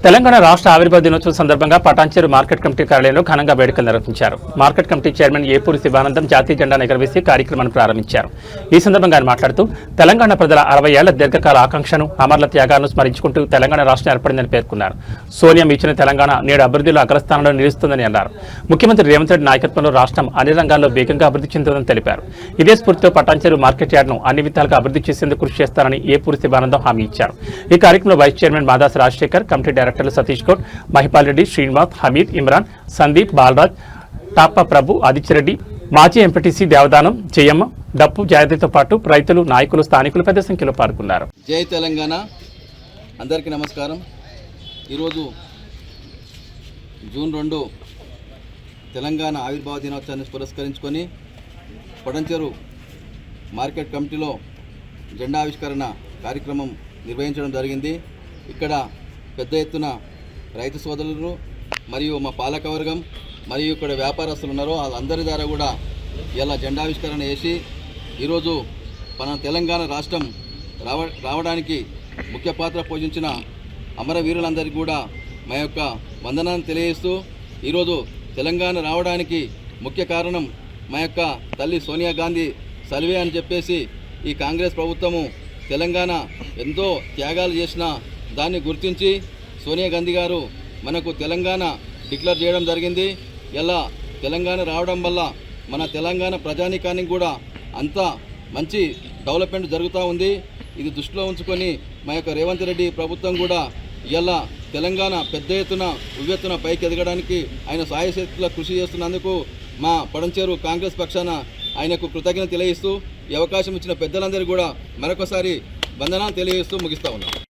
తెలంగాణ రాష్ట్ర ఆవిర్భావ దినోత్సవం సందర్భంగా పటాన్చెరు మార్కెట్ కమిటీ కార్యాలయంలో ఘనంగా వేడుకలు నిర్వహించారు. Market committee chairman Epuri Sivanandam జాతీయ జెండాను ఎగురవేసి కార్యక్రమాన్ని ప్రారంభించారు. ఈ సందర్భంగా ఆయన మాట్లాడుతూ తెలంగాణ ప్రజల 60 ఏళ్ల దీర్ఘకాల ఆకాంక్షను, అమరుల త్యాగాలను స్మరించుకుంటూ తెలంగాణ రాష్ట్రం ఏర్పడిందని పేర్కొన్నారు. సోనియా ఇచ్చిన తెలంగాణ నేడు అభివృద్ధిలో అగ్రస్థానంలో నిలుస్తుందని అన్నారు. ముఖ్యమంత్రి రేవంత్ రెడ్డి నాయకత్వంలో రాష్ట్రం అన్ని రంగాల్లో వేగంగా అభివృద్ధి చెందుతుందని తెలిపారు. ఇదే స్ఫూర్తితో పటాన్చెరు మార్కెట్ యార్డ్ను అన్ని విధాలుగా అభివృద్ధి చేసేందుకు కృషి చేస్తారని ఏపూరి శివానందం హామీ ఇచ్చారు. ఈ కార్యక్రమంలో vice chairman Madas Rajasekhar, committee డైరెక్టర్లు సతీష్ గౌడ్, మహిపాల్ రెడ్డి, శ్రీనివాస్, హమీద్, ఇమ్రాన్, సందీప్, బాలరాజ్, టాపా ప్రభు, ఆదిత్యరెడ్డి, మాజీ ఎంపీటీసీ దేవదానం, జయమ్మ, డప్పు జాయతితో పాటు రైతులు, నాయకులు, స్థానికులు పెద్ద సంఖ్యలో పాల్గొన్నారు. జై తెలంగాణ. అందరికీ నమస్కారం. ఈరోజు జూన్ 2 తెలంగాణ ఆవిర్భావ దినోత్సవాన్ని పురస్కరించుకొని పటాన్చెరు మార్కెట్ కమిటీలో జెండా ఆవిష్కరణ కార్యక్రమం నిర్వహించడం జరిగింది. ఇక్కడ పెద్ద ఎత్తున రైతు సోదరులు మరియు మా పాలకవర్గం మరియు ఇక్కడ వ్యాపారస్తులు ఉన్నారో వాళ్ళందరి ద్వారా కూడా ఇలా జెండావిష్కరణ చేసి ఈరోజు మన తెలంగాణ రాష్ట్రం రావడానికి ముఖ్య పాత్ర పోషించిన అమరవీరులందరికీ కూడా మా యొక్క వందనాన్ని తెలియజేస్తూ, ఈరోజు తెలంగాణ రావడానికి ముఖ్య కారణం మా యొక్క తల్లి సోనియా గాంధీ సల్వే అని చెప్పేసి ఈ కాంగ్రెస్ ప్రభుత్వము తెలంగాణ ఎంతో త్యాగాలు చేసిన దాన్ని గుర్తించి సోనియా గాంధీ గారు మనకు తెలంగాణ డిక్లేర్ చేయడం జరిగింది. ఇలా తెలంగాణ రావడం వల్ల మన తెలంగాణ ప్రజానీకానికి కూడా అంత మంచి డెవలప్మెంట్ జరుగుతూ ఉంది. ఇది దృష్టిలో ఉంచుకొని మా యొక్క రేవంత్ రెడ్డి ప్రభుత్వం కూడా ఇలా తెలంగాణ పెద్ద ఎత్తున ఉవ్వెత్తున పైకి ఎదగడానికి ఆయన సాయశక్తుల కృషి చేస్తున్నందుకు మా పటాన్చెరు కాంగ్రెస్ పక్షాన ఆయనకు కృతజ్ఞత తెలియజేస్తూ, ఈ అవకాశం ఇచ్చిన పెద్దలందరికీ కూడా మరొకసారి వందనాలు తెలియజేస్తూ ముగిస్తూ ఉన్నాం.